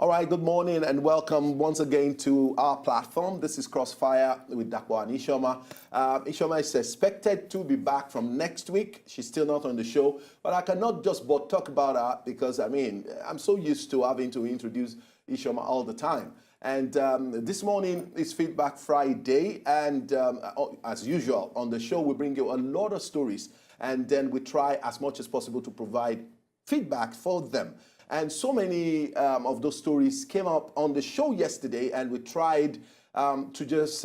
All right, good morning and welcome once again to our platform. This is Crossfire with Dakwa and Ishoma. Ishoma is expected to be back from next week. She's still not on the show, but I cannot just but talk about her because, I'm so used to having to introduce Ishoma all the time. And this morning is Feedback Friday, and as usual on the show, we bring you a lot of stories, and then we try as much as possible to provide feedback for them. And so many of those stories came up on the show yesterday, and we tried to just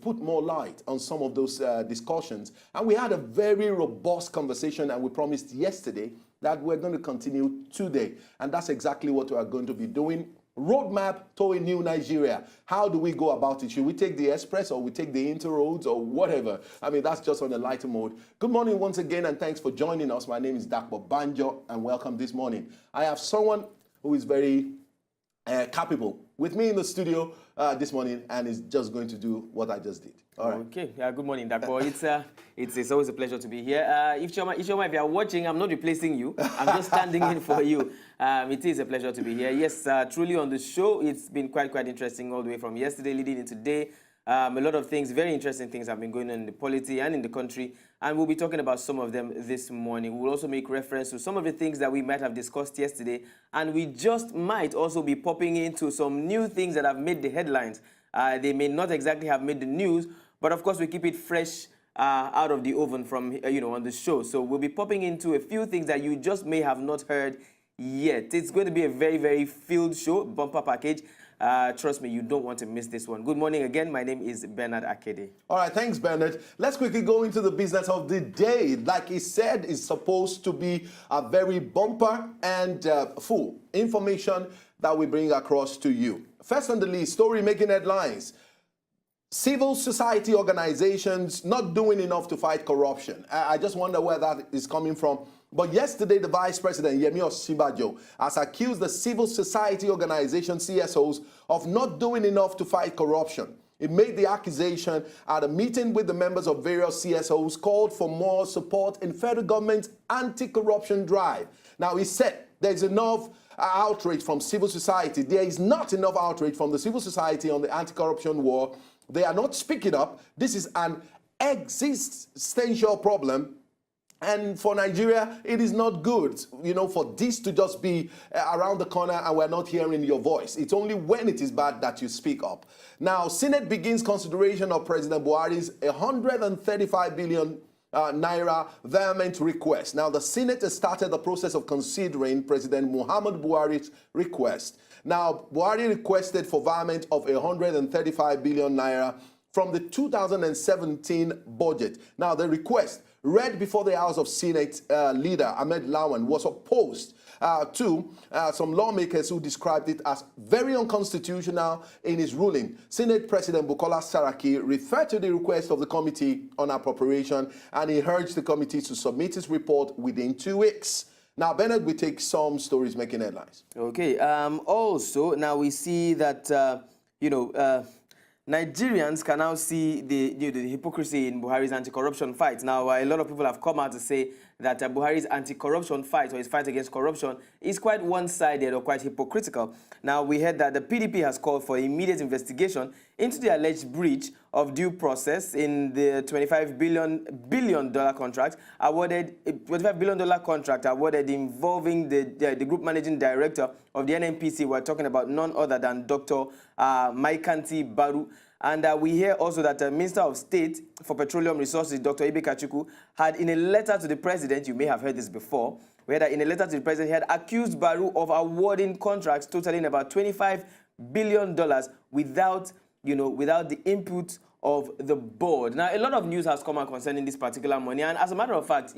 put more light on some of those discussions. And we had a very robust conversation, and we promised yesterday that we're going to continue today. And that's exactly what we are going to be doing. Roadmap to a new Nigeria. How do we go about it? Should we take the express or we take the interroads or whatever? That's just on a lighter mode. Good morning once again, and thanks for joining us. My name is Dakwa Banjo, and welcome this morning. I have someone who is very capable with me in the studio this morning, and is just going to do what I just did. All right. Okay. Good morning, Dakwa. It's always a pleasure to be here. Ishoma, if you are watching, I'm not replacing you. I'm just standing in for you. It is a pleasure to be here. Yes, truly on the show, it's been quite interesting all the way from yesterday leading into today. A lot of things, very interesting things have been going on in the polity and in the country, and we'll be talking about some of them this morning. We'll also make reference to some of the things that we might have discussed yesterday, and we just might also be popping into some new things that have made the headlines. They may not exactly have made the news, but of course we keep it fresh out of the oven from, on the show. So we'll be popping into a few things that you just may have not heard yet. It's going to be a very filled show, bumper package. Trust me, you don't want to miss this one. Good morning again. My name is Bernard Akede. All right, thanks, Bernard. Let's quickly go into the business of the day. Like he said, it's supposed to be a very bumper and full information that we bring across to you. First on the list, story making headlines. Civil society organizations not doing enough to fight corruption. I just wonder where that is coming from. But yesterday, the Vice President, Yemi Osinbajo, has accused the civil society organization, CSOs, of not doing enough to fight corruption. He made the accusation at a meeting with the members of various CSOs, called for more support in federal government's anti-corruption drive. Now, he said there's enough outrage from civil society. There is not enough outrage from the civil society on the anti-corruption war. They are not speaking up. This is an existential problem. And for Nigeria, it is not good, for this to just be around the corner and we're not hearing your voice. It's only when it is bad that you speak up. Now, Senate begins consideration of President Buhari's 135 billion naira vehement request. Now, the Senate has started the process of considering President Muhammad Buhari's request. Now, Buhari requested for vehement of 135 billion naira from the 2017 budget. Now, the request, read before the House of Senate leader Ahmed Lawan, was opposed to some lawmakers who described it as very unconstitutional in his ruling. Senate President Bukola Saraki referred to the request of the Committee on Appropriation, and he urged the committee to submit its report within 2 weeks. Now, Bernard, we take some stories making headlines. Okay. Also, now we see that, Nigerians can now see the hypocrisy in Buhari's anti-corruption fight. Now, a lot of people have come out to say that Buhari's anti-corruption fight, or his fight against corruption, is quite one-sided or quite hypocritical. Now, we heard that the PDP has called for immediate investigation into the alleged breach of due process in the $25 billion contract awarded, $25 billion contract awarded involving the group managing director of the NNPC. We're talking about none other than Dr. Maikanti Baru. And we hear also that the Minister of State for Petroleum Resources, Dr. Ibe Kachuku, had in a letter to the president, you may have heard this before, where in a letter to the president, he had accused Baru of awarding contracts totaling about $25 billion without the input of the board. Now, a lot of news has come out concerning this particular money, and as a matter of fact,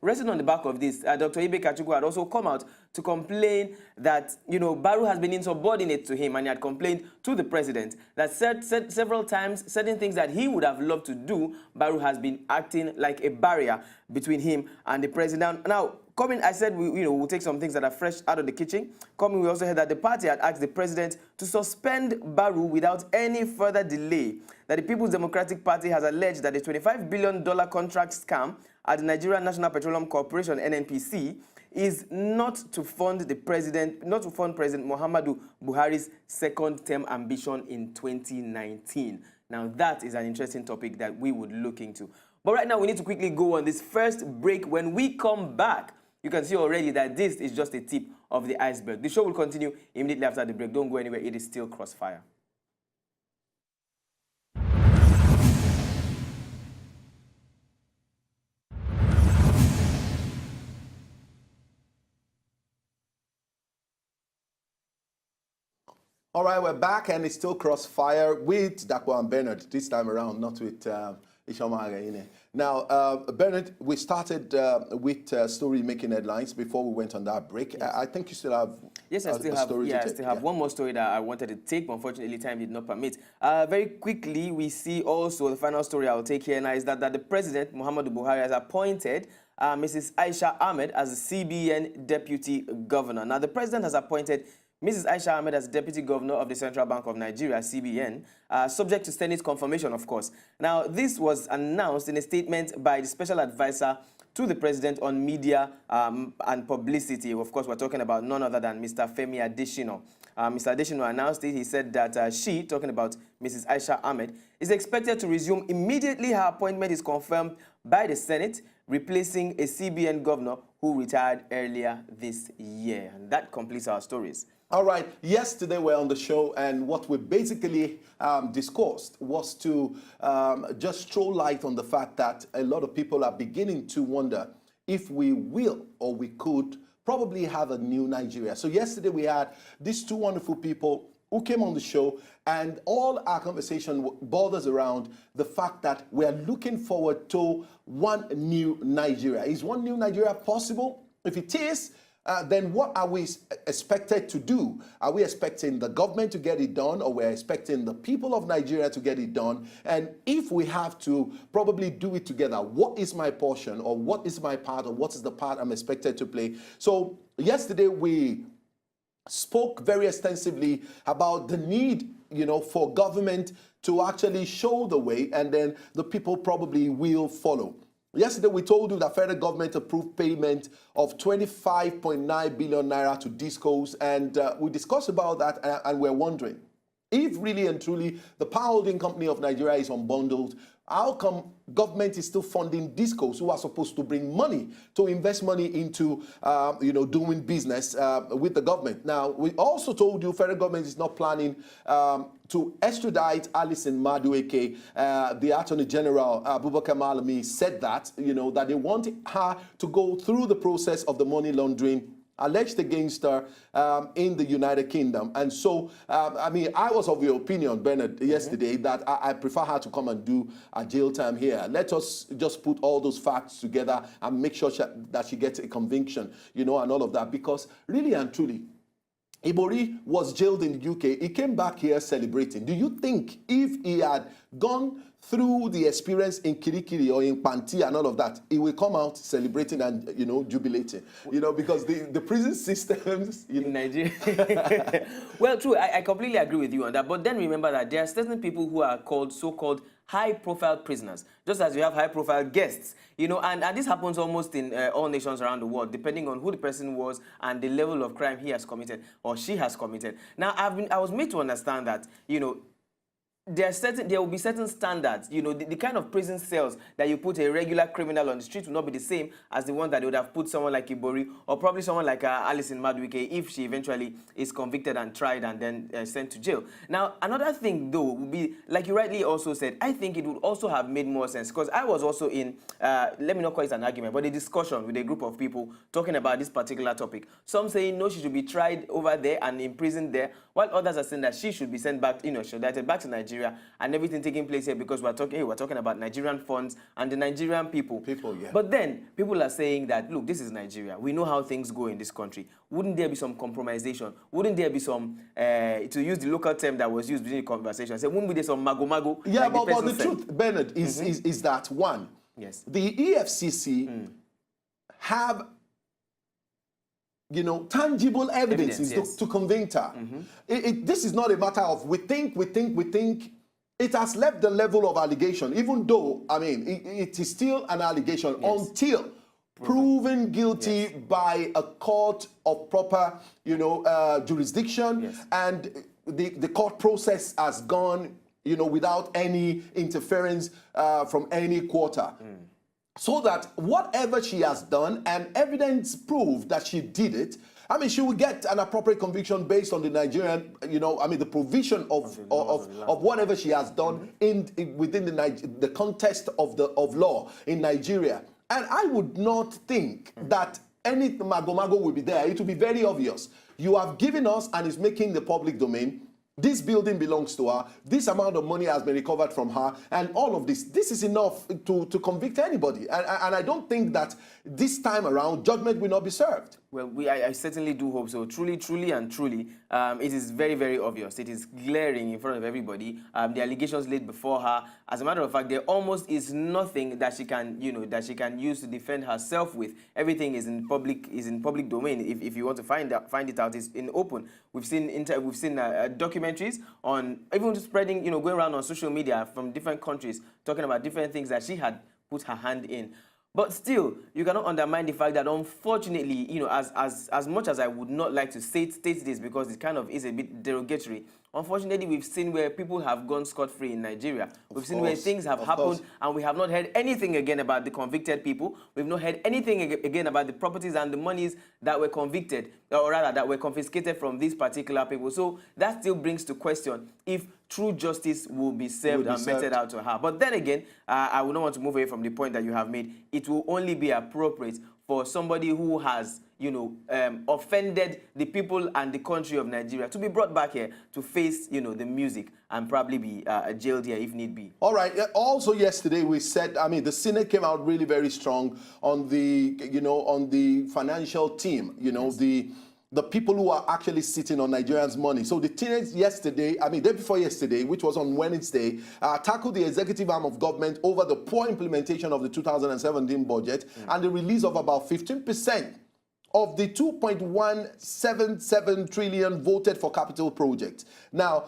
resting on the back of this, Dr. Ibe Kachuku had also come out to complain that, Baru has been insubordinate to him, and he had complained to the president that said several times certain things that he would have loved to do. Baru has been acting like a barrier between him and the president. Now, I said we'll take some things that are fresh out of the kitchen. We also heard that the party had asked the president to suspend Baru without any further delay. That the People's Democratic Party has alleged that the $25 billion contract scam at the Nigerian National Petroleum Corporation, NNPC, is not to fund President Muhammadu Buhari's second term ambition in 2019. Now, that is an interesting topic that we would look into. But right now, we need to quickly go on this first break. When we come back, you can see already that this is just a tip of the iceberg. The show will continue immediately after the break. Don't go anywhere. It is still Crossfire. All right, we're back, and it's still Crossfire with Dakwa and Bernard, this time around, not with Ishama Againe. Now, Bernard, we started with story making headlines before we went on that break. Yes. I think you still have Yes, I still have, story I to still take. have one more story that I wanted to take, but unfortunately time did not permit. Very quickly, we see also the final story I will take here now is that the President, Muhammadu Buhari, has appointed Mrs. Aisha Ahmed as the CBN Deputy Governor. Now, the President has appointed Mrs. Aisha Ahmed as Deputy Governor of the Central Bank of Nigeria, CBN, subject to Senate confirmation, of course. Now, this was announced in a statement by the Special Advisor to the President on Media and Publicity. Of course, we're talking about none other than Mr. Femi Adesina. Mr. Adesina announced it. He said that she, talking about Mrs. Aisha Ahmed, is expected to resume immediately her appointment is confirmed by the Senate, replacing a CBN governor who retired earlier this year. And that completes our stories. All right, yesterday we're on the show, and what we basically discussed was to just throw light on the fact that a lot of people are beginning to wonder if we will or we could probably have a new Nigeria. So yesterday we had these two wonderful people who came on the show, and all our conversation borders around the fact that we're looking forward to one new Nigeria. Is one new Nigeria possible? If it is, then what are we expected to do? Are we expecting the government to get it done, or we're expecting the people of Nigeria to get it done? And if we have to probably do it together, what is my portion, or what is my part, or what is the part I'm expected to play? So yesterday we spoke very extensively about the need, for government to actually show the way, and then the people probably will follow. Yesterday, we told you that federal government approved payment of 25.9 billion naira to discos, and we discussed about that, and we're wondering, if really and truly the power holding company of Nigeria is unbundled, how come government is still funding discos who are supposed to bring money, to invest money into, doing business with the government? Now, we also told you federal government is not planning to extradite Alison Madueke. The Attorney General, Abubakar Malami, said that, that they want her to go through the process of the money laundering alleged against her in the United Kingdom. And so, I was of your opinion, Bernard, yesterday, that I prefer her to come and do a jail time here. Let us just put all those facts together and make sure that she gets a conviction, and all of that. Because really and truly, Ibori was jailed in the UK. He came back here celebrating. Do you think if he had gone through the experience in Kirikiri or in Panti and all of that, he will come out celebrating and, jubilating? Because the prison systems... In Nigeria. Well, true, I completely agree with you on that. But then remember that there are certain people who are called so-called high-profile prisoners, just as you have high-profile guests, and this happens almost in all nations around the world, depending on who the person was and the level of crime he has committed or she has committed. Now, I was made to understand that, there will be certain standards. The kind of prison cells that you put a regular criminal on the street will not be the same as the one that they would have put someone like Ibori or probably someone like Alison Madueke if she eventually is convicted and tried and then sent to jail. Now, another thing, though, would be, like you rightly also said, I think it would also have made more sense because I was also in, let me not call it an argument, but a discussion with a group of people talking about this particular topic. Some saying, no, she should be tried over there and imprisoned there, while others are saying that she should be sent back, extradited back to Nigeria and everything taking place here because we're talking about Nigerian funds and the Nigerian people. Yeah. But then people are saying that, look, this is Nigeria. We know how things go in this country. Wouldn't there be some compromisation? Wouldn't there be some, to use the local term that was used within the conversation, wouldn't there be some mago-mago? Yeah, like but the truth, Bernard, is that one, yes, the EFCC have tangible evidence yes, to convict her. This is not a matter of we think. It has left the level of allegation, even though, it is still an allegation until proven guilty by a court of proper, jurisdiction, and the court process has gone, without any interference from any quarter. So that whatever she has done and evidence prove that she did it, I mean, she will get an appropriate conviction based on the Nigerian, the provision of whatever she has done within the context of law in Nigeria. And I would not think that any mago will be there. It will be very obvious. You have given us, and it's making the public domain, this building belongs to her, this amount of money has been recovered from her, and all of this. This is enough to convict anybody. And I don't think that this time around, judgment will not be served. Well, I certainly do hope so. Truly, it is very, very obvious. It is glaring in front of everybody. The allegations laid before her. As a matter of fact, there almost is nothing that she can, use to defend herself with. Everything is in public domain. If you want to find it out, it's in open. We've seen documentaries on even spreading, going around on social media from different countries talking about different things that she had put her hand in. But still, you cannot undermine the fact that, unfortunately, as much as I would not like to state this because it kind of is a bit derogatory, unfortunately, we've seen where people have gone scot-free in Nigeria. We've seen where things have happened, and we have not heard anything again about the convicted people. We've not heard anything again about the properties and the monies that were convicted, or rather, that were confiscated from these particular people. So that still brings to question if true justice will be served and meted out to her. But then again, I would not want to move away from the point that you have made. It will only be appropriate for somebody who has, offended the people and the country of Nigeria to be brought back here to face, the music and probably be jailed here if need be. All right. Also, yesterday we said, the Senate came out really very strong on the, on the financial team, the people who are actually sitting on Nigerians' money. So the Senate yesterday, day before yesterday, which was on Wednesday, tackled the executive arm of government over the poor implementation of the 2017 budget and the release of about 15% of the 2.177 trillion voted for capital projects. Now,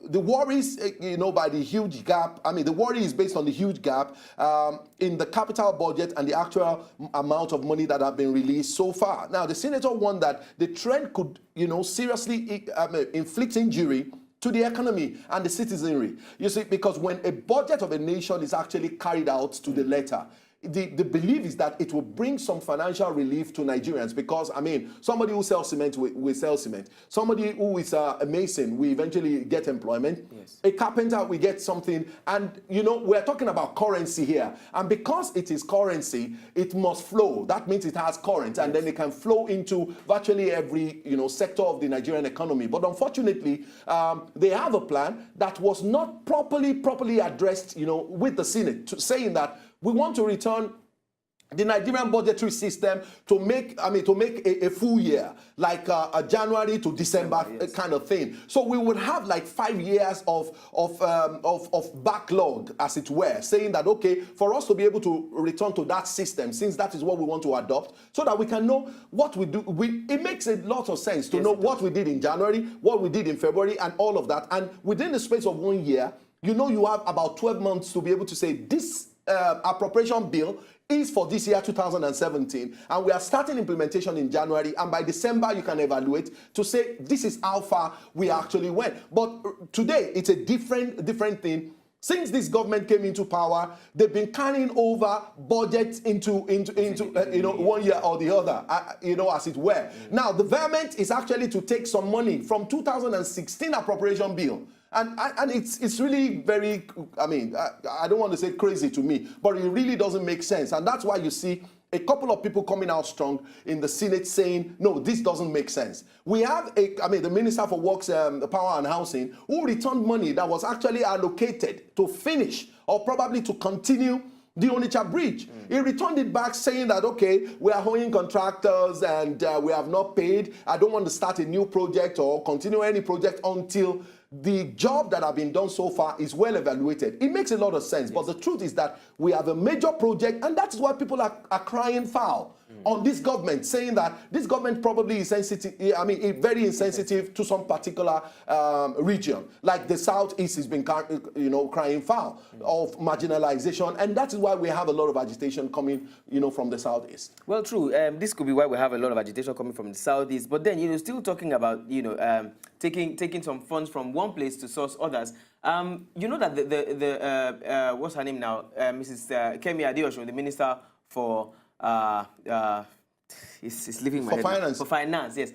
the worries, by the huge gap, the worry is based on the huge gap in the capital budget and the actual amount of money that have been released so far. Now, the senator warned that the trend could, seriously inflict injury to the economy and the citizenry. You see, because when a budget of a nation is actually carried out to the letter, the belief is that it will bring some financial relief to Nigerians because, somebody who sells cement will sell cement. Somebody who is a mason will eventually get employment. Yes. A carpenter will get something. And, we're talking about currency here. And because it is currency, it must flow. That means it has current. And then it can flow into virtually every, sector of the Nigerian economy. But unfortunately, they have a plan that was not properly addressed, with the Senate, saying that we want to return the Nigerian budgetary system to make a full year, like a January to December kind of thing. So we would have like 5 years of backlog, as it were, saying that, okay, for us to be able to return to that system, since that is what we want to adopt, so that we can know what we do. It makes a lot of sense to know what we did in January, what we did in February, and all of that. And within the space of 1 year, you have about 12 months to be able to say this appropriation bill is for this year 2017, and we are starting implementation in January, and by December you can evaluate to say this is how far we actually went. But today it's a different thing. Since this government came into power, they've been carrying over budgets into 1 year or the other, as it were. Now the verdict is actually to take some money from 2016 appropriation bill. And it's really very, I don't want to say crazy to me, but it really doesn't make sense. And that's why you see a couple of people coming out strong in the Senate saying, no, this doesn't make sense. We have, the Minister for Works, Power and Housing, who returned money that was actually allocated to finish or probably to continue the Onitsha Bridge. He returned it back saying that, okay, we are owing contractors and we have not paid. I don't want to start a new project or continue any project until the job that have been done so far is well evaluated. It makes a lot of sense, but the truth is that we have a major project, and that's why people are crying foul. on this government, saying that this government probably is sensitive, I mean, very insensitive to some particular region. Like the Southeast has been, crying foul of marginalization, and that is why we have a lot of agitation coming, from the Southeast. Well, true. This could be why we have a lot of agitation coming from the Southeast. But then, still talking about, taking some funds from one place to source others. You know that the what's her name now? Mrs. Kemi Adeosun, the Minister for it's leaving my head. Finance. For finance, yes.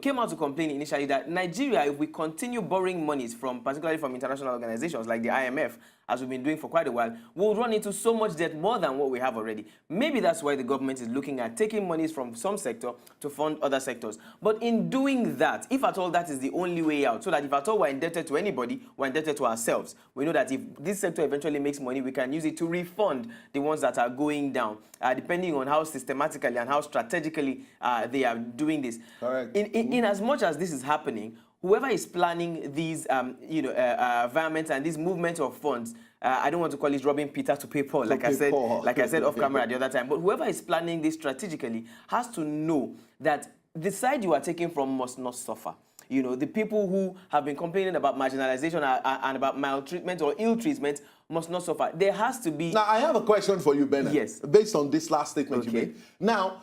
Came out to complain initially that Nigeria, if we continue borrowing monies particularly from international organizations like the IMF, as we've been doing for quite a while, we'll run into so much debt, more than what we have already. Maybe that's why the government is looking at taking monies from some sector to fund other sectors. But in doing that, if at all that is the only way out, so that if at all we're indebted to anybody, we're indebted to ourselves. We know that if this sector eventually makes money, we can use it to refund the ones that are going down, depending on how systematically and how strategically they are doing this. Correct. In as much as this is happening, whoever is planning these, environments and this movement of funds, I don't want to call it robbing Peter to pay Paul, like I said off camera the other time. But whoever is planning this strategically has to know that the side you are taking from must not suffer. The people who have been complaining about marginalization and about maltreatment or ill treatment must not suffer. There has to be. Now, I have a question for you, Bernard. Yes. Based on this last statement you made. Now,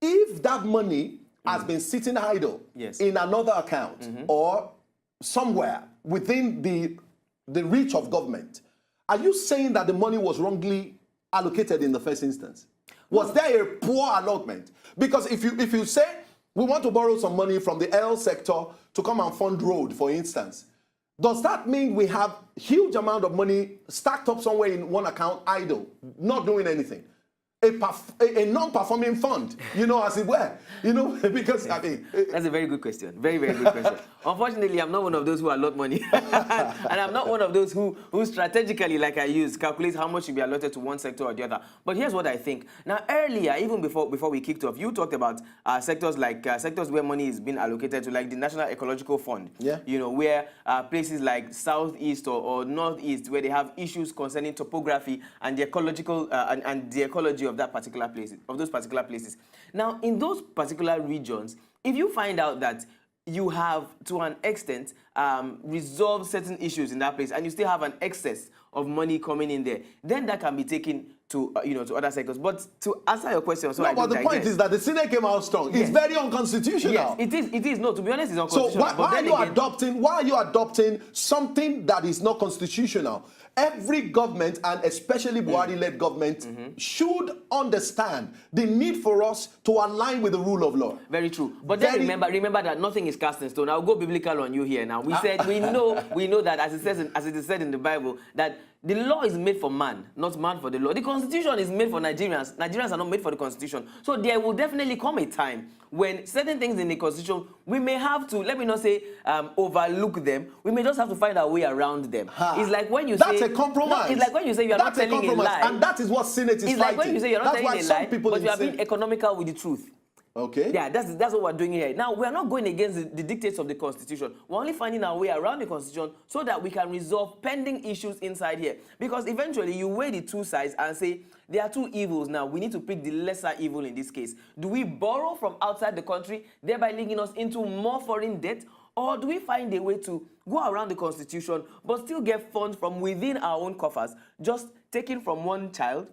if that money has been sitting idle in another account or somewhere within the reach of government, are you saying that the money was wrongly allocated in the first instance? Was there a poor allotment? Because if you say we want to borrow some money from the L sector to come and fund road, for instance, does that mean we have huge amount of money stacked up somewhere in one account idle, not doing anything? A non-performing fund, as it were, because I mean... That's a very good question. Very, very good question. Unfortunately, I'm not one of those who allot money. And I'm not one of those who strategically, like I use, calculate how much should be allotted to one sector or the other. But here's what I think. Now, earlier, even before we kicked off, you talked about sectors where money is being allocated to, like the National Ecological Fund. Yeah. Where places like Southeast or Northeast, where they have issues concerning topography and the ecological and the ecology of those particular places. Now, in those particular regions, if you find out that you have, to an extent, resolved certain issues in that place, and you still have an excess of money coming in there, then that can be taken to to other sectors. But to answer your question, but the point is that the Senate came out strong. Yes. It's very unconstitutional. Yes, it is. It is. No, to be honest, it's unconstitutional. So why are you adopting something that is not constitutional? Every government, and especially Buhari-led government, should understand the need for us to align with the rule of law. Very true. But then remember that nothing is cast in stone. I'll go biblical on you here now. We said we know that as it is said in the Bible, that the law is made for man, not man for the law. The Constitution is made for Nigerians. Nigerians are not made for the Constitution. So there will definitely come a time when certain things in the Constitution, we may have to, let me not say overlook them, we may just have to find our way around them. It's like when you say... That's a compromise. No, it's like when you say you are not telling a lie. And that is what Senate is fighting. It's like when you say you're not telling a lie, but you are being economical with the truth. Okay. Yeah, that's what we're doing here. Now, we're not going against the dictates of the Constitution. We're only finding our way around the Constitution so that we can resolve pending issues inside here. Because eventually, you weigh the two sides and say, there are two evils now. We need to pick the lesser evil in this case. Do we borrow from outside the country, thereby linking us into more foreign debt? Or do we find a way to go around the Constitution, but still get funds from within our own coffers, just taking from one child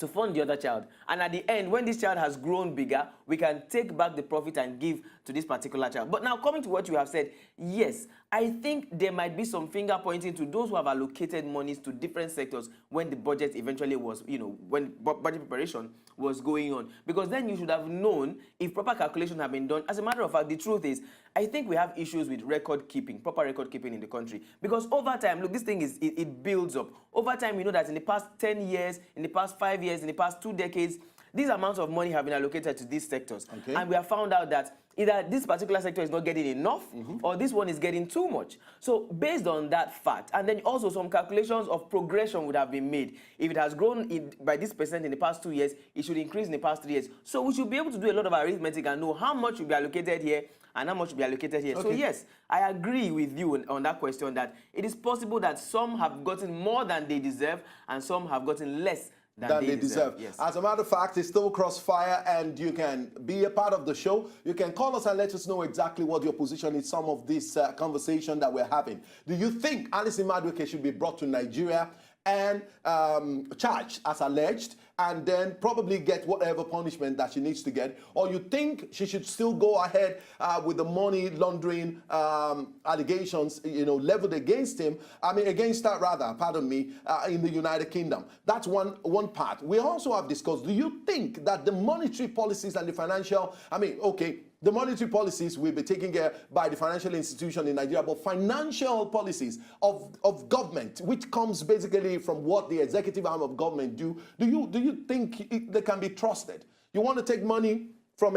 to fund the other child? And at the end, when this child has grown bigger, we can take back the profit and give to this particular child. But now, coming to what you have said, yes, I think there might be some finger pointing to those who have allocated monies to different sectors when the budget eventually was, when budget preparation was going on. Because then you should have known if proper calculation had been done. As a matter of fact, the truth is, I think we have issues with record keeping, proper record keeping in the country. Because over time, look, this thing it builds up. Over time, we know that in the past 10 years, in the past 5 years, in the past 2 decades, these amounts of money have been allocated to these sectors. Okay. And we have found out that either this particular sector is not getting enough, or this one is getting too much. So based on that fact, and then also some calculations of progression would have been made. If it has grown by this percent in the past 2 years, it should increase in the past 3 years. So we should be able to do a lot of arithmetic and know how much will be allocated here and how much will be allocated here. Okay. So yes, I agree with you on that question, that it is possible that some have gotten more than they deserve and some have gotten less than they deserve. Yes. As a matter of fact, it's still Crossfire, and you can be a part of the show. You can call us and let us know exactly what your position is some of this conversation that we're having. Do you think Alison Madueke should be brought to Nigeria and charged as alleged, and then probably get whatever punishment that she needs to get? Or you think she should still go ahead with the money laundering allegations, leveled against him, against her rather, pardon me, in the United Kingdom? That's one part. We also have discussed, do you think that the monetary policies and the financial, the monetary policies will be taken care by the financial institution in Nigeria, but financial policies of government, which comes basically from what the executive arm of government do you think they can be trusted? You want to take money from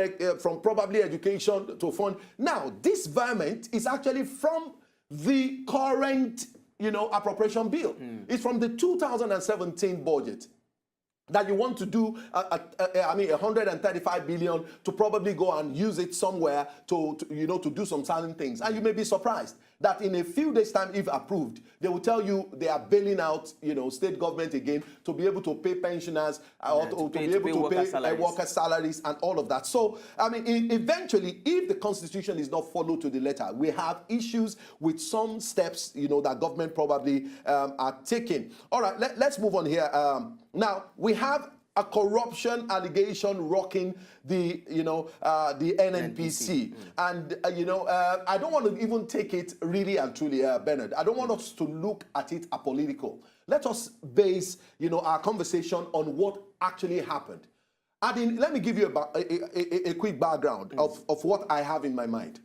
probably education to fund. Now, this environment is actually from the current, appropriation bill. It's from the 2017 budget. That you want to do, 135 billion to probably go and use it somewhere to do some certain things. And you may be surprised that in a few days' time, if approved, they will tell you they are bailing out, state government again to be able to pay pensioners or to be able to pay worker salaries and all of that. So, eventually, if the constitution is not followed to the letter, we have issues with some steps, that government probably are taking. All right, let's move on here. Now, we have a corruption allegation rocking the NNPC. And, I don't want to even take it really and truly, Bernard. I don't want us to look at it apolitical. Let us base, our conversation on what actually happened. Let me give you a quick background of what I have in my mind.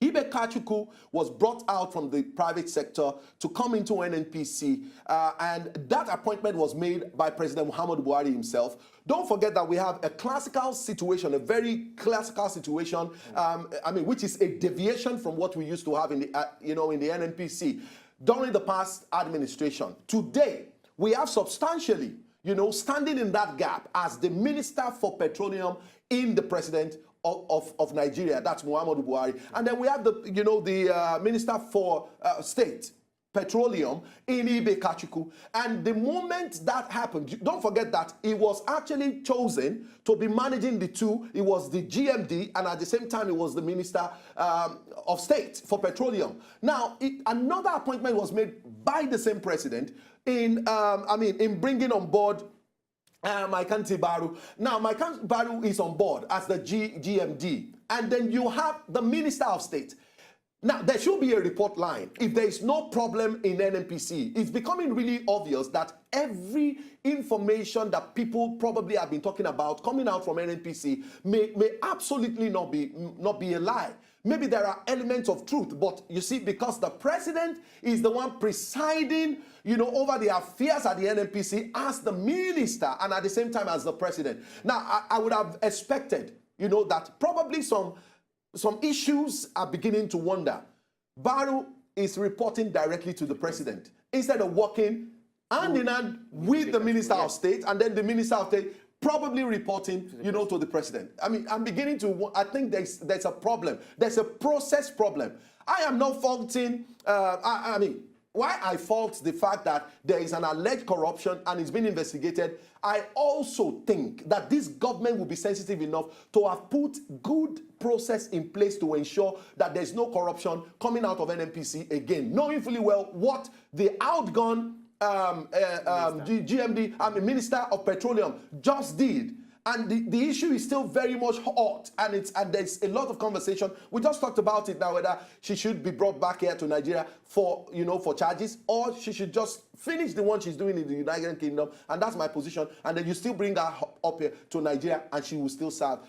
Ibe Kachuku was brought out from the private sector to come into NNPC, and that appointment was made by President Muhammadu Buhari himself. Don't forget that we have a classical situation, a very classical situation, which is a deviation from what we used to have in the, in the NNPC during the past administration. Today, we have substantially, standing in that gap as the Minister for Petroleum in the President of Nigeria, that's Muhammadu Buhari. And then we have the Minister for State, Petroleum, in Ibe Kachuku. And the moment that happened, don't forget that he was actually chosen to be managing the two. It was the GMD, and at the same time, it was the Minister of State for Petroleum. Now, another appointment was made by the same president in bringing on board Maikanti Baru. Now, Maikanti Baru is on board as the GMD. And then you have the Minister of State. Now, there should be a report line. If there is no problem in NNPC, it's becoming really obvious that every information that people probably have been talking about coming out from NNPC may absolutely not be a lie. Maybe there are elements of truth, but you see, because the president is the one presiding, over the affairs at the NNPC as the minister and at the same time as the president. Now, I would have expected, that probably some issues are beginning to wonder. Baru is reporting directly to the president instead of working hand in hand with the Minister of State, and then the Minister of State probably reporting, to the president. I'm beginning to, I think there's a problem. There's a process problem. I am not faulting, why I fault the fact that there is an alleged corruption and it's been investigated. I also think that this government will be sensitive enough to have put good process in place to ensure that there's no corruption coming out of NNPC again, knowing fully well what the outgone GMD, Minister of Petroleum, just did. And the issue is still very much hot, and there's a lot of conversation. We just talked about it now, whether she should be brought back here to Nigeria for charges, or she should just finish the one she's doing in the United Kingdom, and that's my position. And then you still bring her up here to Nigeria, and she will still serve,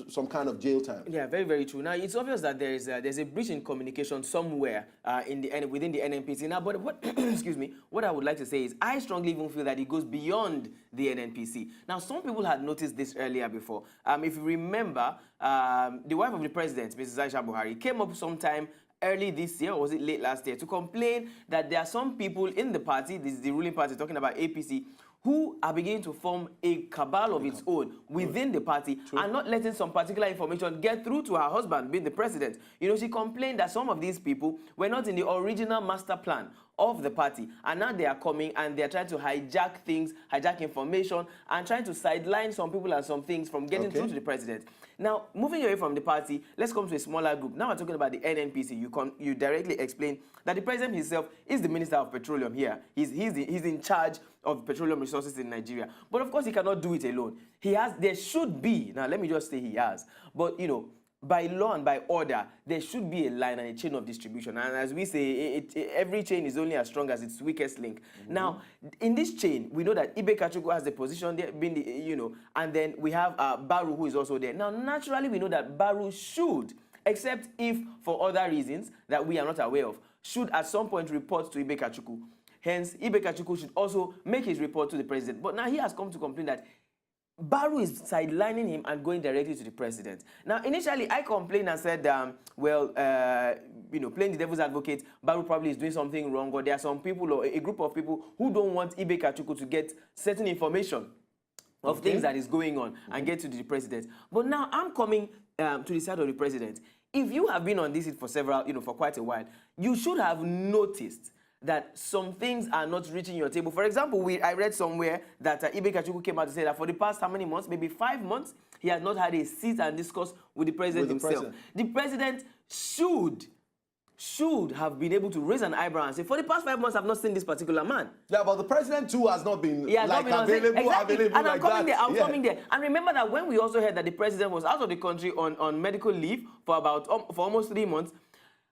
some kind of jail time. Yeah, very, very true. Now, it's obvious that there's a breach in communication somewhere within the NNPC. Now, but what, excuse me, what I would like to say is I strongly even feel that it goes beyond the NNPC. Now, some people had noticed this earlier before. If you remember, the wife of the president, Mrs. Aisha Buhari, came up sometime early this year, or was it late last year, to complain that there are some people in the party, this is the ruling party talking about APC, who are beginning to form a cabal of its own within the party and not letting some particular information get through to her husband, being the president. You know, she complained that some of these people were not in the original master plan of the party, and now they are coming and they are trying to hijack things, hijack information, and trying to sideline some people and some things from getting through to the president. Now, moving away from the party, let's come to a smaller group. Now we're talking about the NNPC. You directly explain that the president himself is the Minister of Petroleum here. He's in charge of petroleum resources in Nigeria. But of course, he cannot do it alone. There should be, now let me just say he has, but you know, by law and by order, there should be a line and a chain of distribution. And as we say, every chain is only as strong as its weakest link. Now, in this chain, we know that Ibe Kachuku has the position there, being the, you know, and then we have Baru, who is also there. Now, naturally, we know that Baru should, except if for other reasons that we are not aware of, should at some point report to Ibe Kachuku. Hence, Ibe Kachuku should also make his report to the president. But now he has come to complain that Baru is sidelining him and going directly to the president. Now, initially, I complained and said, you know, playing the devil's advocate, Baru probably is doing something wrong, or there are some people or a group of people who don't want Ibe Kachuku to get certain information of things that is going on and get to the president. But now I'm coming to the side of the president. If you have been on this for for quite a while, you should have noticed that some things are not reaching your table. For example, I read somewhere that Ibe Kachuku came out to say that for the past how many months, maybe 5 months, he has not had a seat and discuss with the president himself. The president should have been able to raise an eyebrow and say, for the past 5 months, I've not seen this particular man. Yeah, but the president too has not been available and I'm coming that. there. I'm coming there. And remember that when we also heard that the president was out of the country on medical leave for almost 3 months,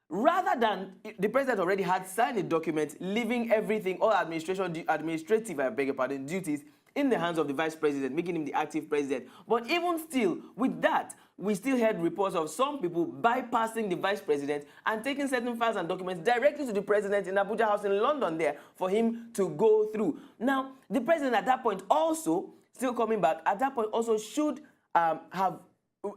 rather than the president already had signed a document leaving everything, all administrative, I beg your pardon, duties in the hands of the vice president, making him the active president. But even still, with that, we still heard reports of some people bypassing the vice president and taking certain files and documents directly to the president in Abuja House in London there for him to go through. Now, the president at that point also, still coming back, at that point also should have,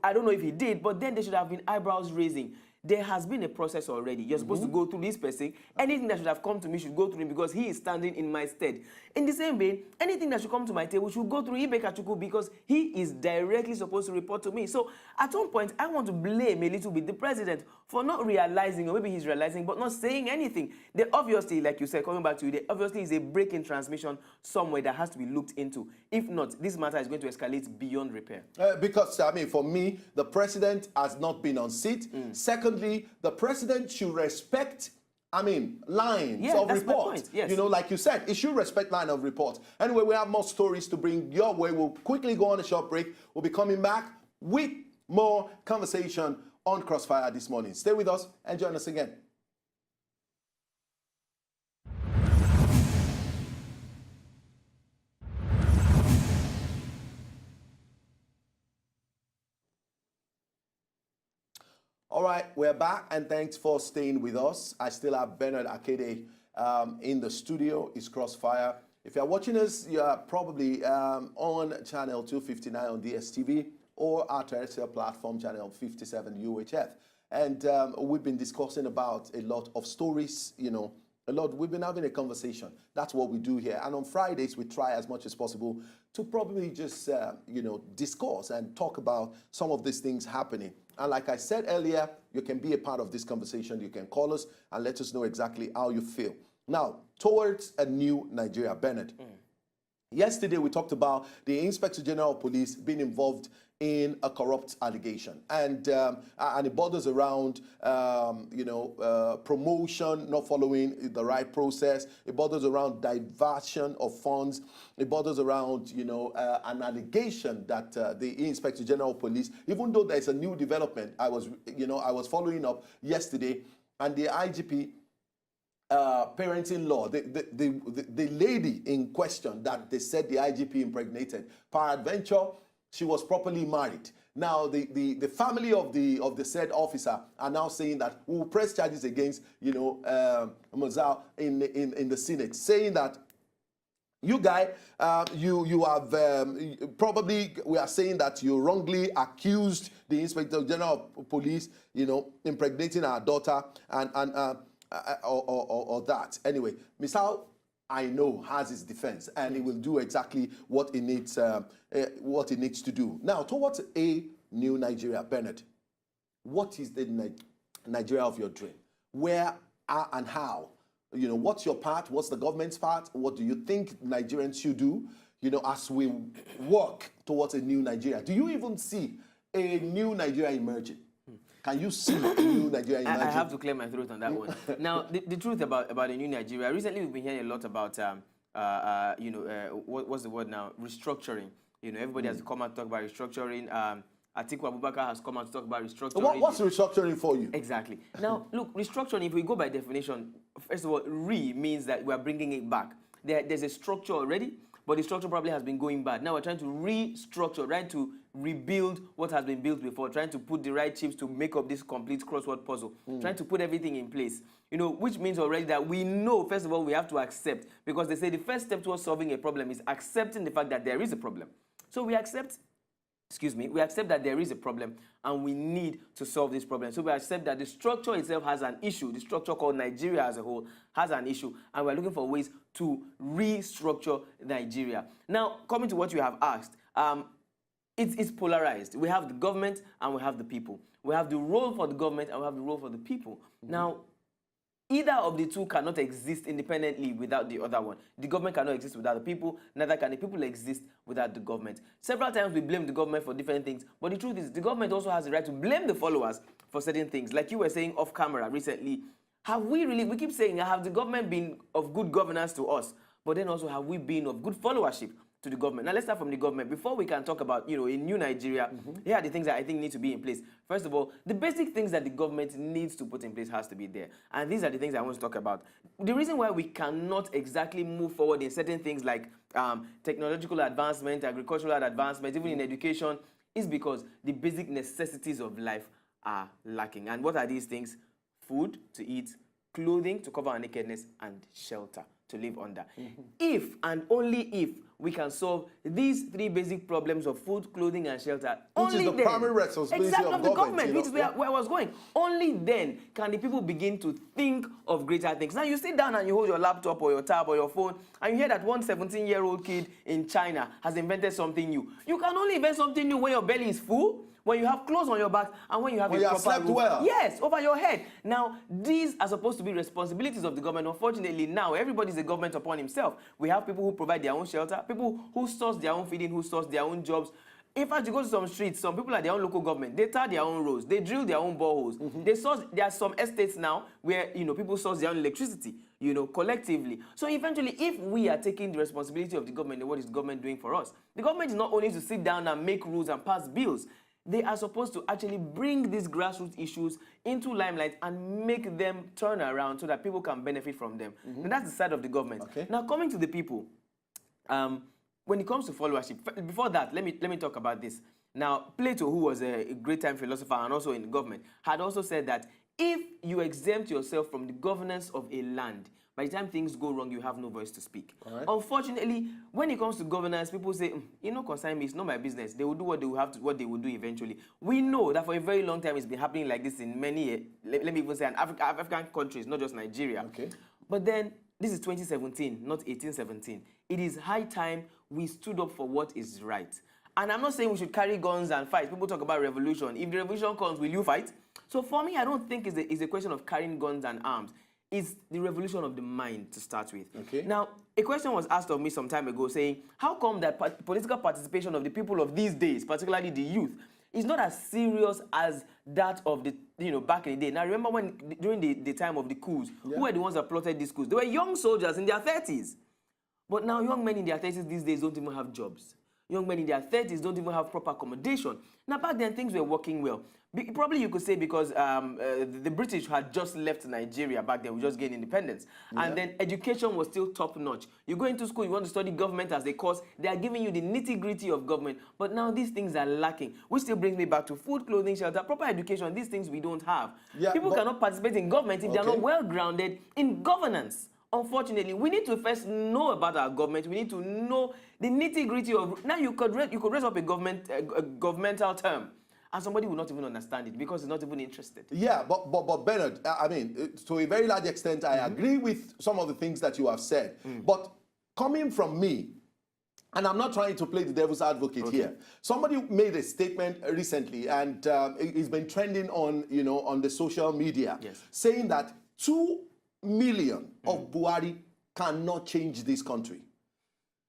I don't know if he did, but then they should have been eyebrows raising. There has been a process already. You're supposed to go through this person. Anything that should have come to me should go through him because he is standing in my stead. In the same vein, anything that should come to my table should go through Ibe Kachuku because he is directly supposed to report to me. So at some point, I want to blame a little bit the president for not realizing, or maybe he's realizing, but not saying anything. There obviously, like you said, coming back to you, there obviously is a break in transmission somewhere that has to be looked into. If not, this matter is going to escalate beyond repair. Because, I mean, for me, the president has not been on seat. Secondly, the president should respect, I mean, lines of report. Yes. You know, like you said, it should respect line of report. Anyway, we have more stories to bring your way. We'll quickly go on a short break. We'll be coming back with more conversation on Crossfire this morning. Stay with us and join us again. All right, we're back, and thanks for staying with us. I still have Bernard Akede in the studio. It's Crossfire. If you're watching us, you're probably on channel 259 on DSTV or our terrestrial platform, channel 57 UHF. And we've been discussing about a lot of stories, you know, we've been having a conversation. That's what we do here. And on Fridays, we try as much as possible to probably just, discuss and talk about some of these things happening. And like I said earlier, you can be a part of this conversation. You can call us and let us know exactly how you feel. Now, towards a new Nigeria, Bernard. Yesterday, we talked about the Inspector General of Police being involved in a corrupt allegation. And it borders around, promotion, not following the right process. It borders around diversion of funds. It borders around, an allegation that the Inspector General of Police, even though there's a new development, I was following up yesterday, and the IGP, parents-in-law, the lady in question that they said the IGP impregnated, peradventure, she was properly married. Now, the family of the said officer are now saying that we will press charges against, Mozal in the Senate, saying that you guy, you have probably, we are saying that you wrongly accused the Inspector General of Police, impregnating our daughter or that. Anyway, Misal I know, has its defense, and it will do exactly what it needs to do. Now, towards a new Nigeria, Bernard, what is the Nigeria of your dream? Where are and how? You know, what's your part? What's the government's part? What do you think Nigerians should do, you know, as we work towards a new Nigeria? Do you even see a new Nigeria emerging? Can you see a new Nigeria emerging? I have to clear my throat on that one. Now, the truth about a new Nigeria, recently we've been hearing a lot about, what's the word now? Restructuring. You know, everybody has come out to talk about restructuring. Atiku Abubakar has come out to talk about restructuring. What's restructuring for you? Exactly. Now, look, restructuring, if we go by definition, first of all, means that we are bringing it back. There's a structure already, but the structure probably has been going bad. Now we're trying to restructure, trying to rebuild what has been built before, trying to put the right chips to make up this complete crossword puzzle, trying to put everything in place. You know, which means already that we know, first of all, we have to accept, because they say the first step towards solving a problem is accepting the fact that there is a problem. So we accept that there is a problem and we need to solve this problem. So we accept that the structure itself has an issue. The structure called Nigeria as a whole has an issue, and we're looking for ways to restructure Nigeria. Now, coming to what you have asked, it's polarized. We have the government and we have the people. We have the role for the government and we have the role for the people. Now, either of the two cannot exist independently without the other one. The government cannot exist without the people, neither can the people exist without the government. Several times we blame the government for different things, but the truth is the government also has the right to blame the followers for certain things. Like you were saying off camera recently, we keep saying, have the government been of good governance to us? But then also, have we been of good followership to the government? Now let's start from the government. Before we can talk about, you know, a new Nigeria, here are the things that I think need to be in place. First of all, the basic things that the government needs to put in place has to be there. And these are the things I want to talk about. The reason why we cannot exactly move forward in certain things like technological advancement, agricultural advancement, even in education, is because the basic necessities of life are lacking. And what are these things? Food to eat, clothing to cover our nakedness, and shelter to live under. If and only if we can solve these three basic problems of food, clothing, and shelter, which is the primary responsibility of the government, which is where I was going. Only then can the people begin to think of greater things. Now you sit down and you hold your laptop or your tab or your phone, and you hear that one 17-year-old kid in China has invented something new. You can only invent something new when your belly is full, when you have clothes on your back, and when you have a proper slept roof. well. Yes, over your head. Now, these are supposed to be responsibilities of the government. Unfortunately, now everybody's a government upon himself. We have people who provide their own shelter, people who source their own feeding, who source their own jobs. In fact, you go to some streets, some people are their own local government. They tar their own roads. They drill their own boreholes. There are some estates now where, you know, people source their own electricity, you know, collectively. So eventually, if we are taking the responsibility of the government, then what is the government doing for us? The government is not only to sit down and make rules and pass bills. They are supposed to actually bring these grassroots issues into limelight and make them turn around so that people can benefit from them. And that's the side of the government. Okay. Now, coming to the people, when it comes to followership, before that, let me talk about this. Now, Plato, who was a great time philosopher and also in the government, had also said that if you exempt yourself from the governance of a land, by the time things go wrong, you have no voice to speak. Right. Unfortunately, when it comes to governance, people say, you know, concern me, it's not my business. They will do what they will have to, what they will do eventually. We know that for a very long time, it's been happening like this in many, let me even say, African countries, not just Nigeria. Okay. But then, this is 2017, not 1817. It is high time we stood up for what is right. And I'm not saying we should carry guns and fight. People talk about revolution. If the revolution comes, will you fight? So for me, I don't think it's a question of carrying guns and arms. It's the revolution of the mind to start with. Okay. Now, a question was asked of me some time ago saying, how come that political participation of the people of these days, particularly the youth, is not as serious as that of the, you know, back in the day? Now, remember when, during the time of the coups, who were the ones that plotted these coups? They were young soldiers in their 30s. But now young men in their 30s these days don't even have jobs. Young men in their 30s don't even have proper accommodation. Now, back then, things were working well. Probably you could say because the British had just left Nigeria back then. We just gained independence. And then education was still top-notch. You go into school, you want to study government as a course. They are giving you the nitty-gritty of government. But now these things are lacking, which still brings me back to food, clothing, shelter, proper education. These things we don't have. Yeah, people cannot participate in government if they are not well-grounded in governance. Unfortunately, we need to first know about our government. We need to know the nitty-gritty of... Now, you could raise up a governmental term, and somebody will not even understand it because he's not even interested. Yeah, but Bernard, I mean, to a very large extent, I agree with some of the things that you have said. But coming from me, and I'm not trying to play the devil's advocate here. Somebody made a statement recently, and it's been trending on, on the social media, saying that 2 million of Buhari cannot change this country.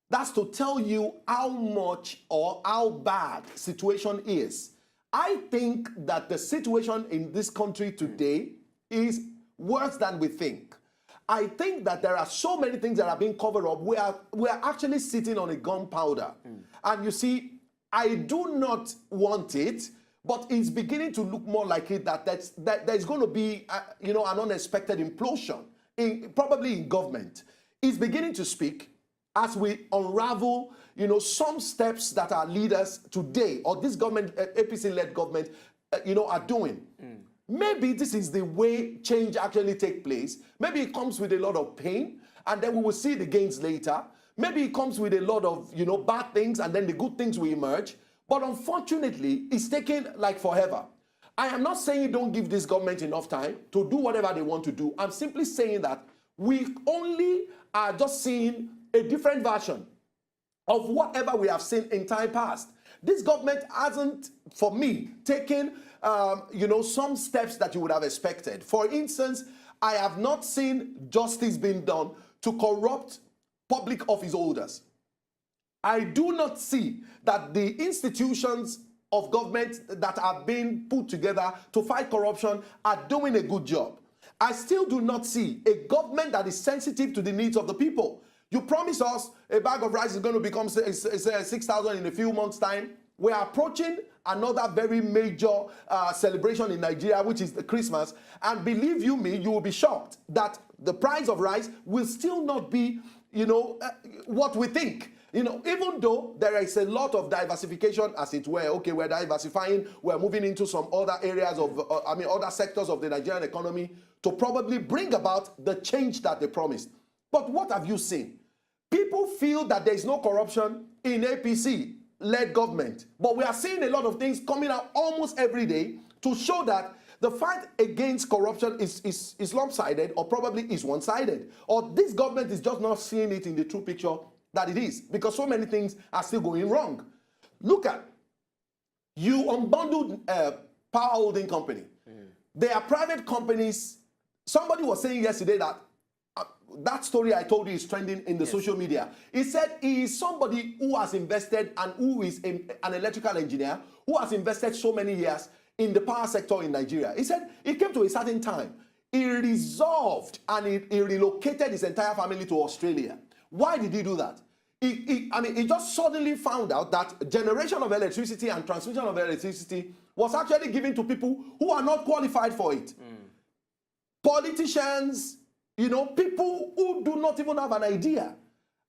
That's to tell you how much or how bad situation is. I think that the situation in this country today is worse than we think. I think that there are so many things that are being covered up. We are actually sitting on a gunpowder. And you see, I do not want it, but it's beginning to look more like it that there's going to be, an unexpected implosion, probably in government. It's beginning to speak as we unravel, some steps that our leaders today, or this government, APC-led government, are doing. Maybe this is the way change actually takes place. Maybe it comes with a lot of pain, and then we will see the gains later. Maybe it comes with a lot of, bad things, and then the good things will emerge. But unfortunately, it's taking like forever. I am not saying don't give this government enough time to do whatever they want to do. I'm simply saying that we only are just seeing a different version of whatever we have seen in time past. This government hasn't, for me, taken some steps that you would have expected. For instance, I have not seen justice being done to corrupt public office holders. I do not see that the institutions of government that are being put together to fight corruption are doing a good job. I still do not see a government that is sensitive to the needs of the people. You promised us a bag of rice is going to become 6,000 in a few months' time. We are approaching another very major celebration in Nigeria, which is the Christmas. And believe you me, you will be shocked that the price of rice will still not be, what we think. Even though there is a lot of diversification, as it were, okay, we're diversifying, we're moving into some other areas of, other sectors of the Nigerian economy to probably bring about the change that they promised. But what have you seen? People feel that there is no corruption in APC-led government. But we are seeing a lot of things coming out almost every day to show that the fight against corruption is lopsided, or probably is one-sided. Or this government is just not seeing it in the true picture that it is, because so many things are still going wrong. Look at, you unbundled power holding company. They are private companies. Somebody was saying yesterday that that story I told you is trending in the social media. He said he is somebody who has invested and who is an electrical engineer who has invested so many years in the power sector in Nigeria. He said it came to a certain time. He resolved and he relocated his entire family to Australia. Why did he do that? He just suddenly found out that generation of electricity and transmission of electricity was actually given to people who are not qualified for it. Politicians, people who do not even have an idea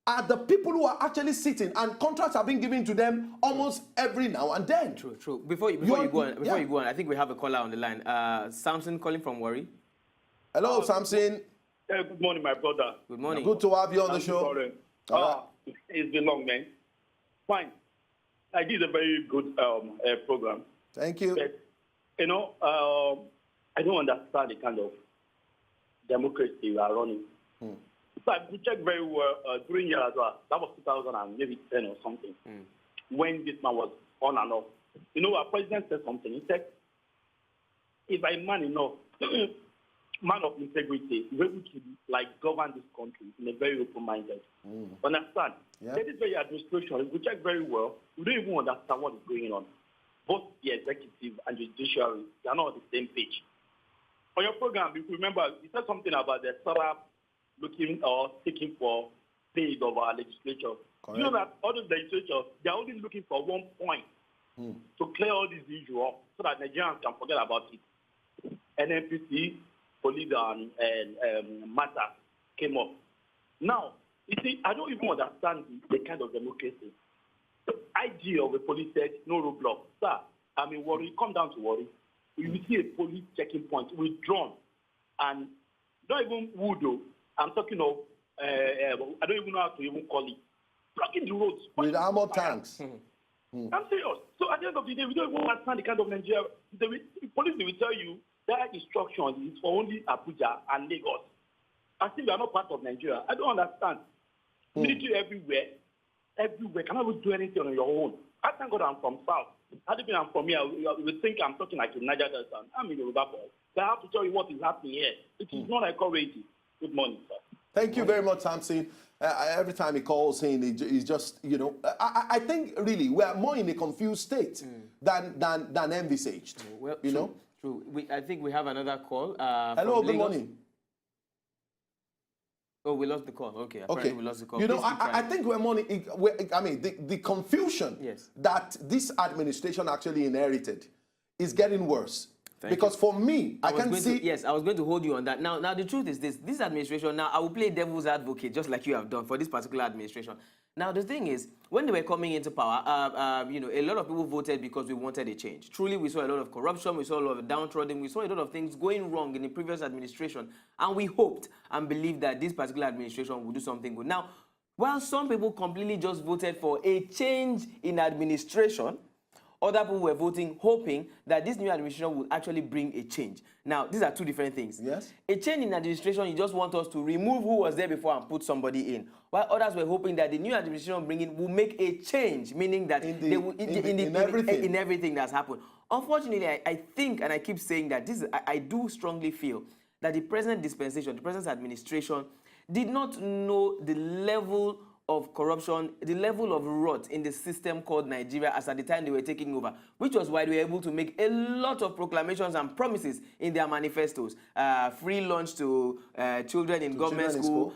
are the people who are actually sitting, and contracts are being given to them almost every now and then. True. Before you go on, I think we have a caller on the line. Samson calling from Warri. Hello, Samson. Good morning, my brother. Good morning. Good to have you on the show. It's been long, man. Fine. I did a very good program. Thank you. But, I don't understand the kind of democracy we are running. So I could check very well during year as well. That was 2010 or something, when this man was on and off. Our president said something. He said, if I'm man enough, man of integrity, we're able to govern this country in a very open-minded. Understand? Yeah. This very administration, if we check very well, we don't even understand what is going on. Both the executive and the judiciary, they are not on the same page. On your program, if you remember, you said something about the startup looking or seeking for aid of our legislature. Correct. You know that all the legislatures, they are only looking for one point to clear all these issues up so that Nigerians can forget about it. NNPC, police and matter came up. Now, you see, I don't even understand the kind of democracy. The idea of a police said, no roadblock. Sir, I'm in Warri. Come down to Warri. You will see a police checking point withdrawn. And not even wood, though. I'm talking of, I don't even know how to even call it. Blocking the roads. With armored tanks. I'm serious. So at the end of the day, we don't even understand the kind of Nigeria. The police will tell you that instruction is for only Abuja and Lagos. I think we are not part of Nigeria. I don't understand. Military everywhere. Cannot even do anything on your own. I thank God I'm from South. Had it been I'm from here, you would think I'm talking like a Niger Delta. I'm in Yoruba boy. But I have to tell you what is happening here. It is not encouraging. Good morning, sir. Thank you very much, Samson. Every time he calls in, he's just, you know, I think really we are more in a confused state than envisaged. Well, you know? True. I think we have another call. Hello, from good Lagos. morning. Oh, we lost the call. Okay, apparently we lost the call. You know, Please keep I trying. think the confusion that this administration actually inherited is getting worse. Because for me, I can see... Yes, I was going to hold you on that. Now, the truth is this administration, now I will play devil's advocate just like you have done for this particular administration. Now, the thing is, when they were coming into power, you know, a lot of people voted because we wanted a change. Truly, we saw a lot of corruption, we saw a lot of downtrodden, we saw a lot of things going wrong in the previous administration, and we hoped and believed that this particular administration would do something good. Now, while some people completely just voted for a change in administration, other people were voting, hoping that this new administration will actually bring a change. Now, these are two different things. Yes. A change in administration, you just want us to remove who was there before and put somebody in. While others were hoping that the new administration bringing will make a change, meaning that in everything that's happened. Unfortunately, I think, and I keep saying that I do strongly feel that the present dispensation, the present administration, did not know the level of corruption, the level of rot in the system called Nigeria as at the time they were taking over, which was why they were able to make a lot of proclamations and promises in their manifestos. Free lunch to children in government school,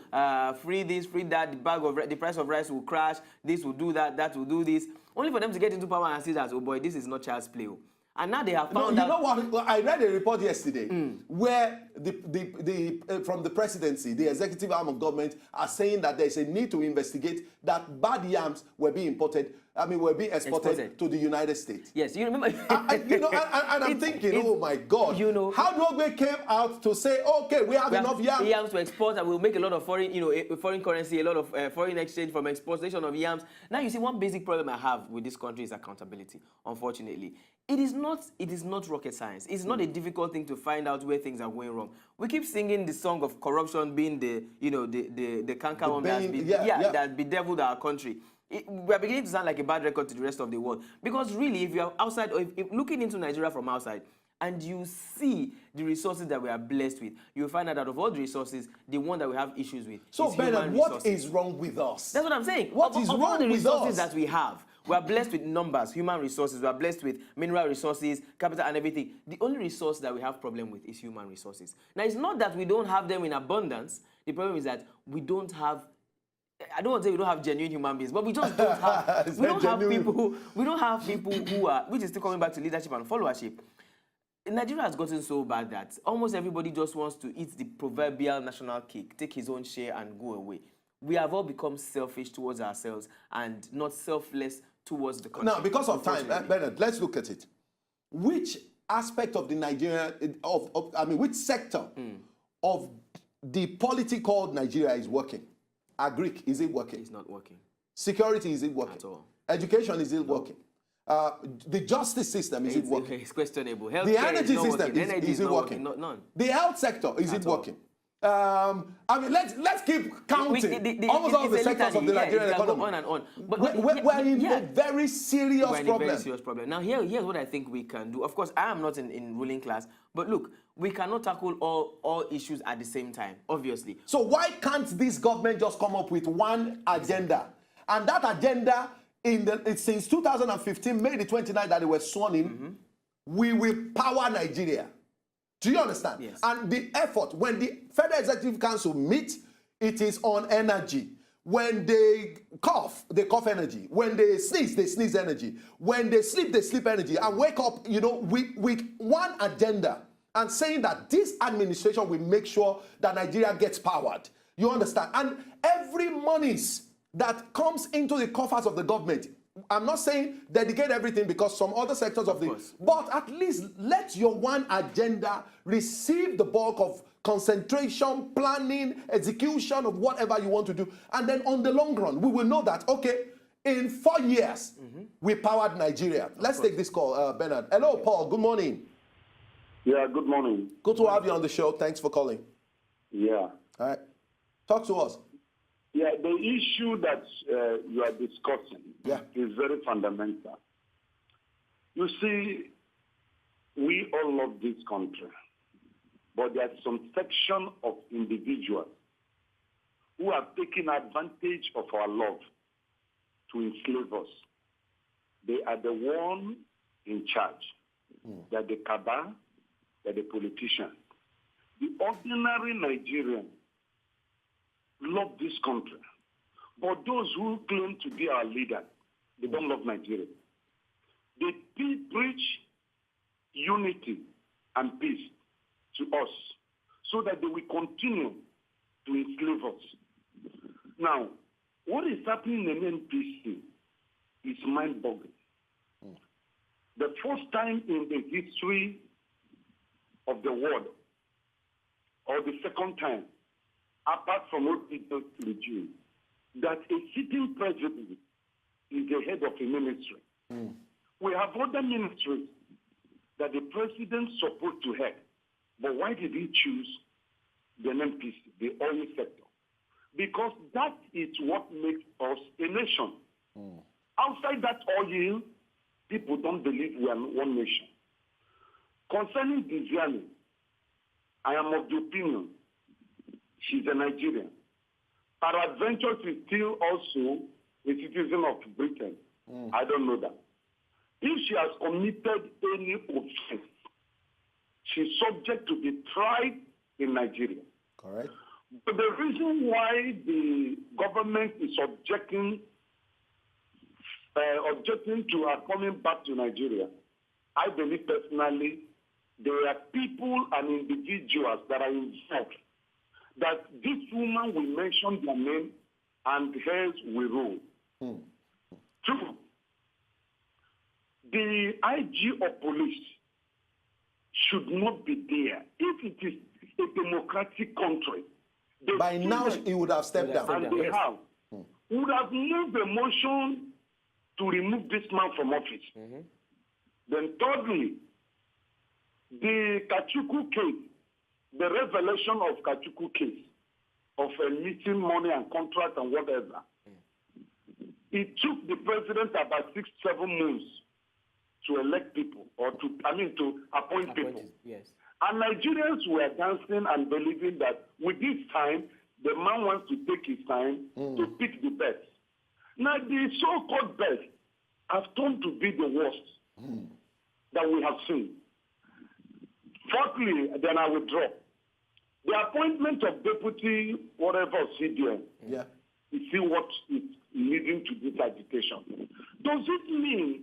free this, free that, the price of rice will crash, this will do that, that will do this, only for them to get into power and see that, oh boy, this is not child's play. And now they have found out... You know what? I read a report yesterday where from the presidency, the executive arm of government are saying that there's a need to investigate that bad yams were being exported to the United States. Yes, you remember... you know, and I'm thinking, oh my God, you know, how Dogbe came out to say, okay, we have enough yams. Yams to export and we'll make a lot of foreign, you know, foreign currency, a lot of foreign exchange from exportation of yams. Now, you see, one basic problem I have with this country is accountability, unfortunately. It is not rocket science. It's not a difficult thing to find out where things are going wrong. We keep singing the song of corruption being the canker worm that's bedeviled our country. We are beginning to sound like a bad record to the rest of the world. Because really, if you are outside, or if looking into Nigeria from outside, and you see the resources that we are blessed with, you'll find out that of all the resources, the one that we have issues with so, is Bernard, human what resources. is wrong with us? That's what I'm saying. What is wrong all the with resources us? that we have, we are blessed with numbers, human resources, we are blessed with mineral resources, capital and everything. The only resource that we have problem with is human resources. Now, it's not that we don't have them in abundance. The problem is that we don't have, I don't want to say we don't have genuine human beings, but we just don't have, we don't have people who are, which is still coming back to leadership and followership. Nigeria has gotten so bad that almost everybody just wants to eat the proverbial national cake, take his own share and go away. We have all become selfish towards ourselves and not selfless towards the country. Now, because of time, Bernard, let's look at it. Which aspect of the Nigeria, which sector of the polity called Nigeria is working? Agric, is it working? It's not working. Security, is it working? At all. Education, is it working? The justice system, is it working? It's questionable. The energy system, is it working? None. The health sector, is it working? Let's keep counting almost all the sectors of the Nigerian economy. On and on. But we're in a very serious problem. Very serious problem. Now, here's what I think we can do. Of course, I am not in ruling class, but look, we cannot tackle all issues at the same time, obviously. So why can't this government just come up with one agenda? And that agenda, since 2015, May the 29th that they were sworn in, we will power Nigeria. Do you understand? Yes. And the effort, when the Federal Executive Council meet, it is on energy. When they cough energy. When they sneeze energy. When they sleep energy. And wake up, you know, with one agenda and saying that this administration will make sure that Nigeria gets powered. You understand? And every monies that comes into the coffers of the government, I'm not saying dedicate everything because some other sectors of the... But at least let your one agenda receive the bulk of concentration, planning, execution of whatever you want to do. And then on the long run, we will know that, okay, In 4 years, we powered Nigeria. Let's take this call, Bernard. Hello, Paul. Good morning. Yeah, good morning. Good to have you on the show. Thanks for calling. Yeah. All right. Talk to us. Yeah, the issue that you are discussing is very fundamental. You see, we all love this country, but there's some section of individuals who have taken advantage of our love to enslave us. They are the one in charge. They're the cabal, they're the politicians. The ordinary Nigerian love this country. But those who claim to be our leaders, they don't love Nigeria. They preach unity and peace to us so that they will continue to enslave us. Now, what is happening in NPC is mind-boggling. The first time in the history of the world, or the second time, apart from what it does regime, that a sitting president is the head of a ministry. We have other ministries that the president is supposed to head. But why did he choose the NPC, the oil sector? Because that is what makes us a nation. Outside that oil, people don't believe we are one nation. Concerning Diziani, I am of the opinion she's a Nigerian. Peradventure, is still also a citizen of Britain. I don't know that. If she has committed any offense, she's subject to be tried in Nigeria. Correct. But the reason why the government is objecting to her coming back to Nigeria, I believe personally, there are people and individuals that are involved. That this woman will mention their name and hers will rule. Two, the IG of police should not be there. If it is a democratic country, by now he would have stepped down. And they have, would have moved the motion to remove this man from office. Then thirdly, the Kachuku case, the revelation of Kachuku case, of meeting money and contract and whatever, it took the president about 6-7 months to elect people, or to appoint people. Yes. And Nigerians were dancing and believing that with this time, the man wants to take his time to pick the best. Now, the so-called best have turned to be the worst that we have seen. Fourthly, then I will drop. The appointment of deputy, whatever, CDM, you see what is leading to this agitation. Does it mean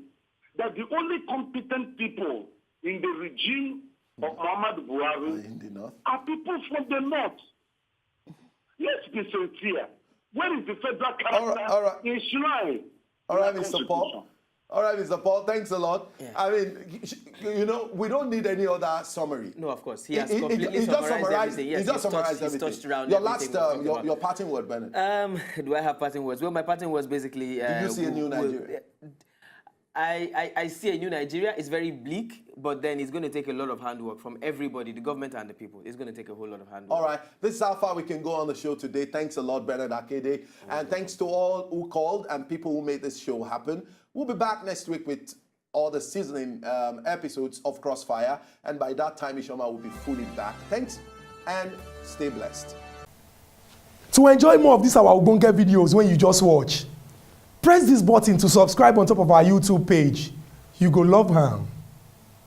that the only competent people in the regime of Muhammad Buhari are people from the north? Let's be sincere. Where is the federal character enshrined? All right, Mr. Paul. All right, Mr. Paul, thanks a lot. I mean, you know, we don't need any other summary. No, of course. He has completely summarized everything. Yes, he just summarized everything. He's touched around your last, everything your parting word, Bernard. Do I have parting words? Well, my parting words basically... Did you see a new Nigeria? I see a new Nigeria. It's very bleak, but then it's going to take a lot of handwork from everybody, the government and the people. It's going to take a whole lot of handwork. All right. This is how far we can go on the show today. Thanks a lot, Bernard Akede. And thanks to all who called and people who made this show happen. We'll be back next week with all the seasoning episodes of Crossfire. And by that time, Ishoma will be fully back. Thanks and stay blessed. To enjoy more of these our Ogbonge videos when you just watch, press this button to subscribe on top of our YouTube page. You go love am.